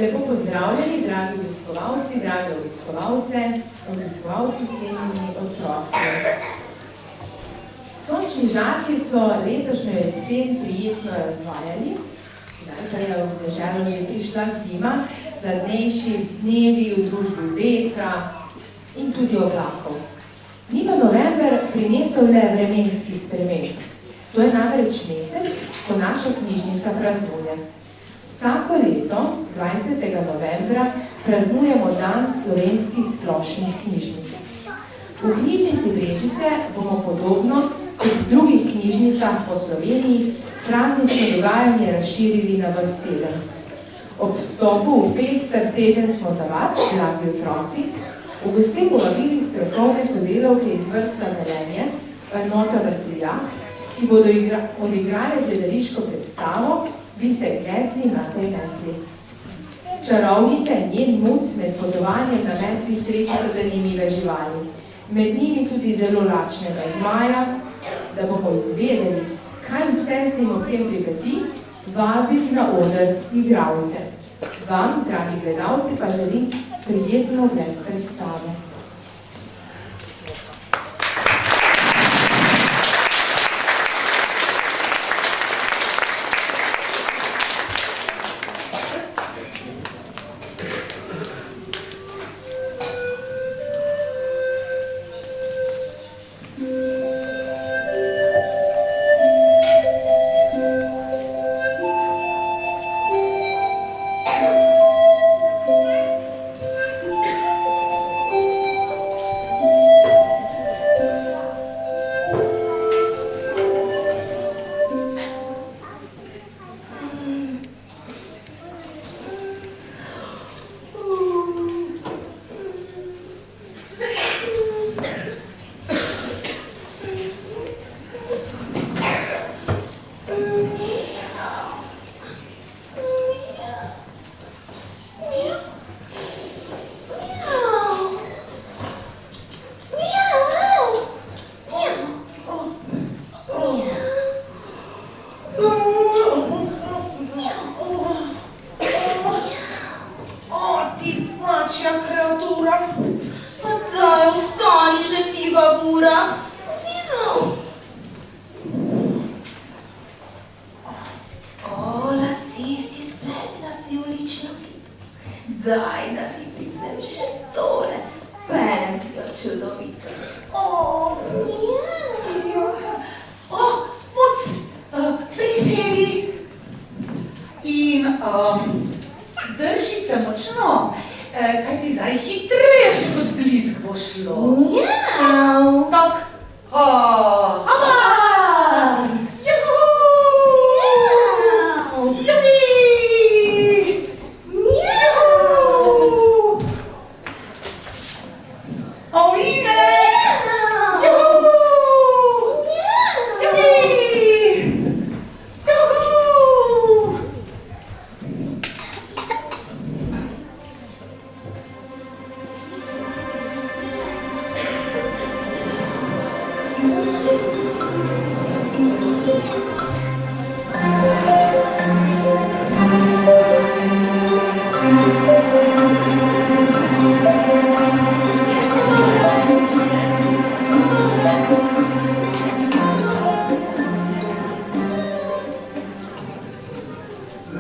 Lepo pozdravljeni, dragi obiskovalci, drage obiskovalci, cenjeni otroci. Sončni žarki so letošnjo jesen prijetno razvajali, sedaj pa je v deželo že prišla zima, hladnejši dnevi v družbi vetra in tudi oblakov. Ni pa november prinesel le vremenski sprememb. To je namreč mesec, ko naša knjižnica praznuje. Vsako leto, 20. novembra, praznujemo dan slovenskih splošnih knjižnic. V knjižnici Brežice bomo podobno kot v drugih knjižnicah po Sloveniji praznično dogajanje razširili na ves teden. Ob vstopu v pester teden smo za vas, dragi otroci, v goste povabili strokovne sodelavke iz vrtca Velenje, enota Vrtiljak, ki bodo odigrali gledališko predstavo Vi se gledli na tej metli. Čarovnica in njen muc med potovanjem na metli srečajo zanimive živali. Med njimi tudi zelo lačnega zmaja, da bomo izvedeli, kaj vse se jim ob tem pripeti, vabim na oder igralce. Vam, dragi gledalci, pa želim prijetno ogled predstave.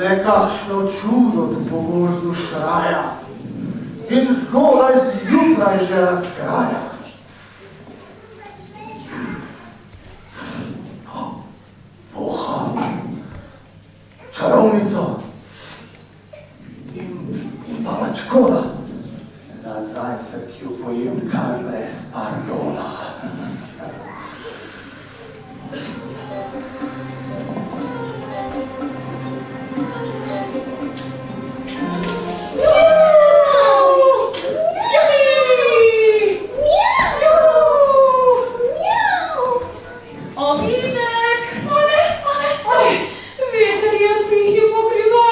Nekakšno čudo tu po gozdu šraja in zgodaj zjutraj že razkraja. Voha, čarovnico in pa mačkoda. Za zajtrk ju pojem kar brez pardona. Veter je pihnil pokrival.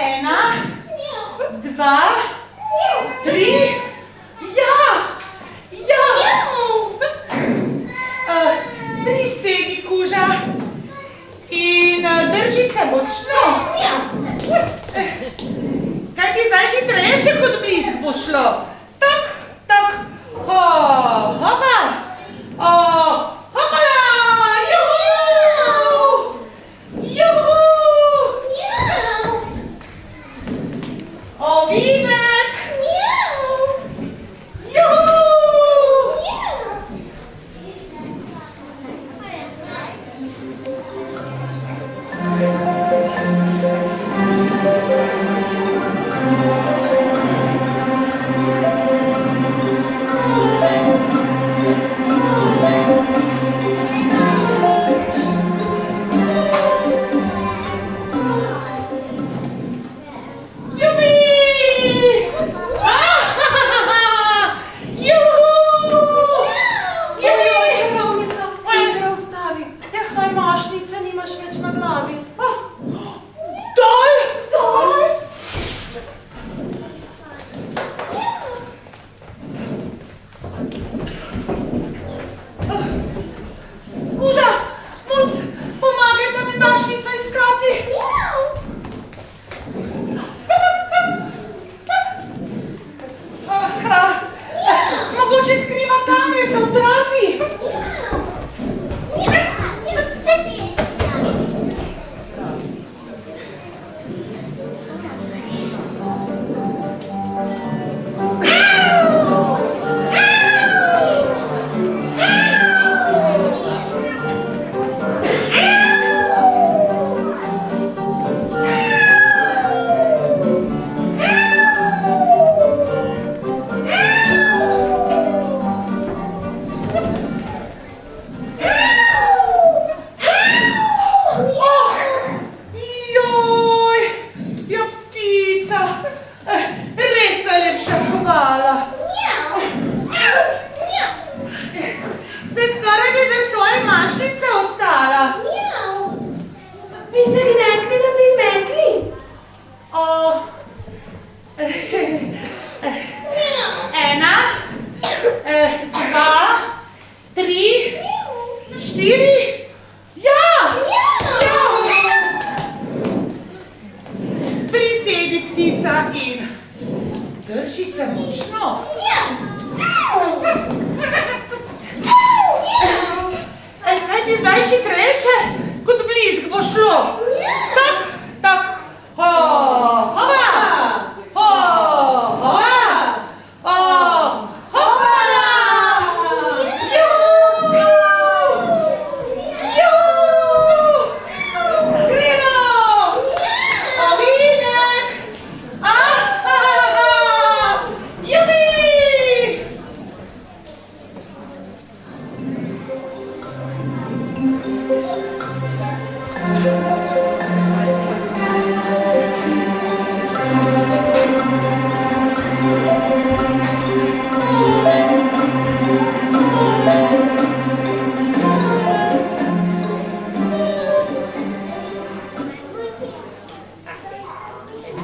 Ena, dva, tri. Ja, ja. Prisedi, kuža. In drži se močno. Kaj ti zdaj hitrejše kot blisk bo šlo? Tak, tak. Hopa. Hopala. Juhu. Juhu. Ovinek. Juhu.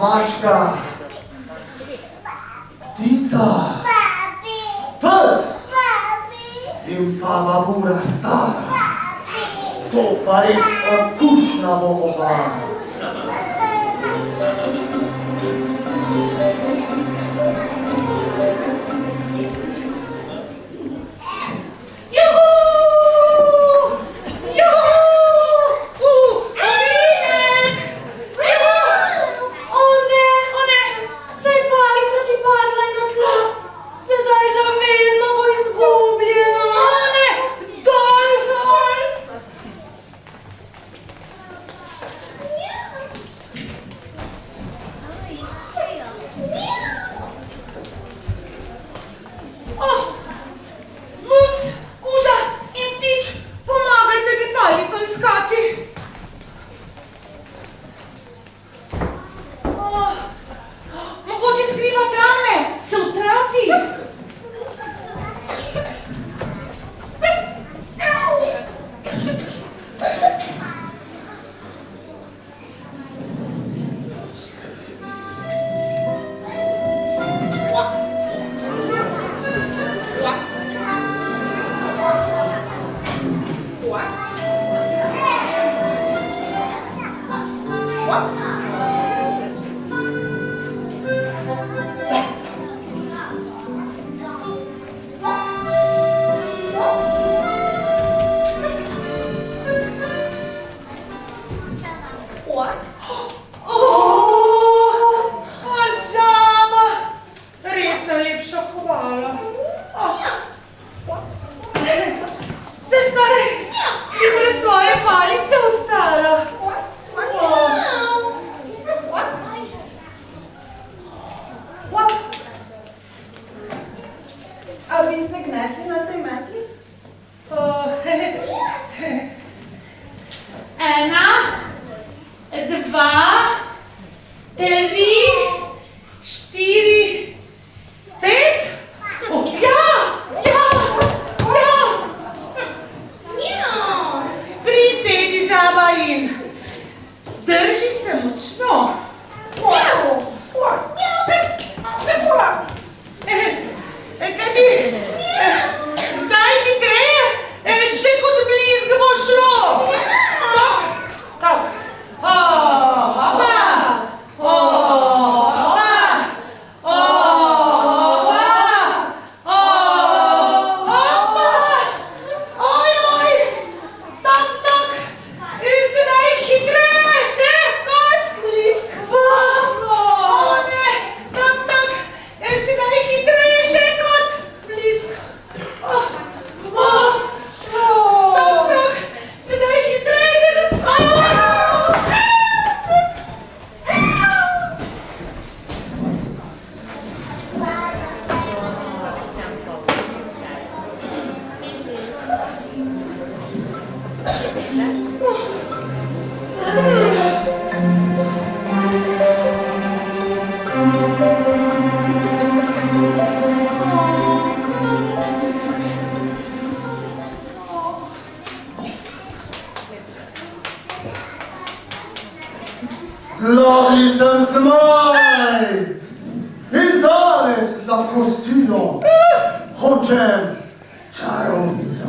Mačka, ptica, pes in pa babura stara. To pa res okusna bo obala. 3, 4, 5. Oh, ja, ja, ja. Prisedi, žaba, in drži se močno. Kajti, zdaj hitreje, še kot blizg bo šlo. Tak. Hopa. Hopa. Hopa. Oj. Tak. Zdaj hitreje, še kot blizg bo šlo. Tak. Zdaj hitreje, še kot blizg. Tak. Zdaj hitreje, še kot... Zlogi sem zmaj in danes zaprosilo hočem čarovnico,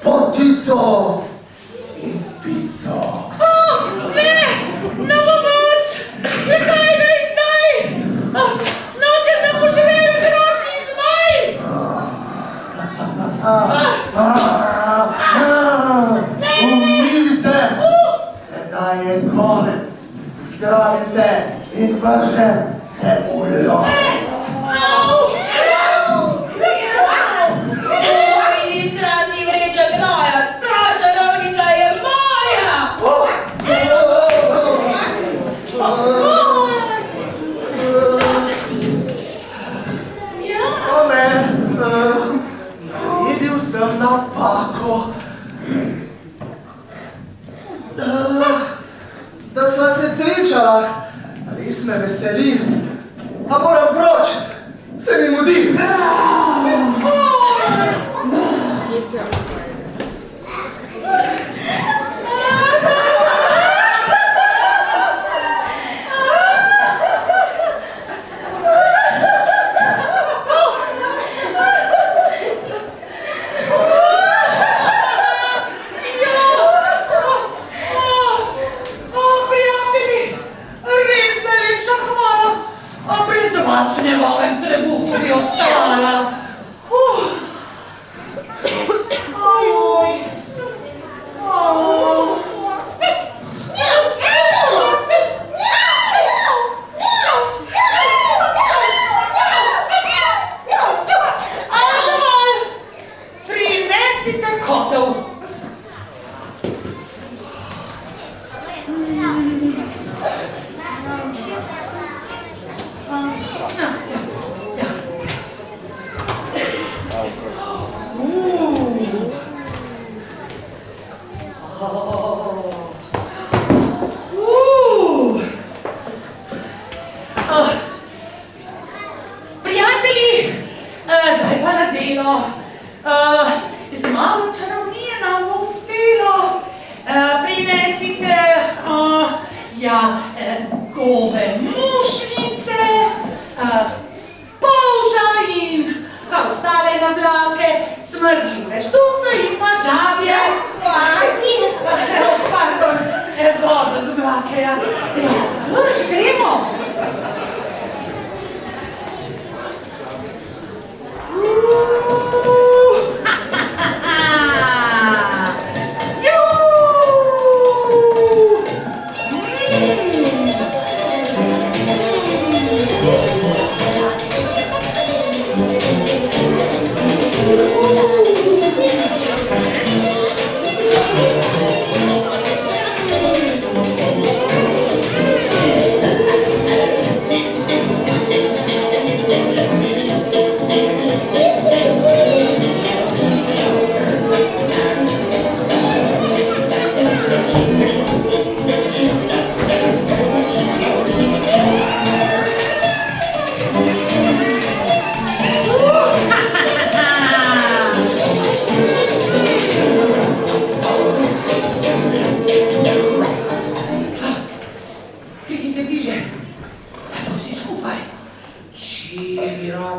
potico in pico. Ne, na pomoč! Nekaj naj zdaj! Nočem, da požrejo grozni zmaj! Umiri se, sedaj je konec. Zgrabim te in vržem te v lonec. Ni strani vreča gnoja, ta čarovnica je moja! O ne, videl sem napako. Da sva se srečala, res me veseli, a moram proč, se mi mudi. V njegovem trebuhu bi ostala. Prinesite kotel.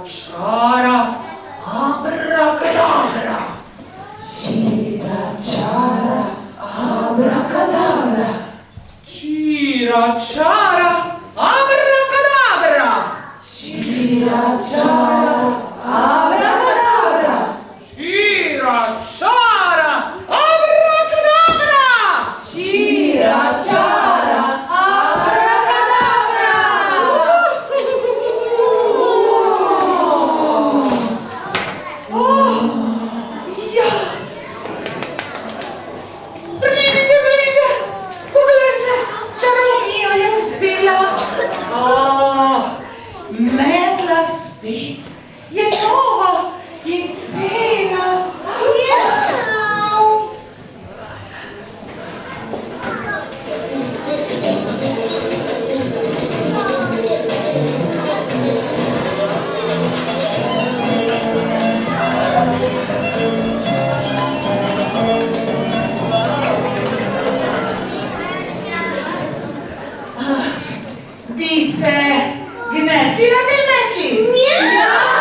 čara, abrakadabra. Čira, čara, abrakadabra. Čira, čara, abrakadabra. Čira, čara, abrakadabra. Čira, čara, abrakadabra. Čira, čara, abrakadabra. Ja. Pridite bliže, poglejte, čarovnija je uspela. Medla spet je nova in cela. Bi se gnetli na tej metli? Ja!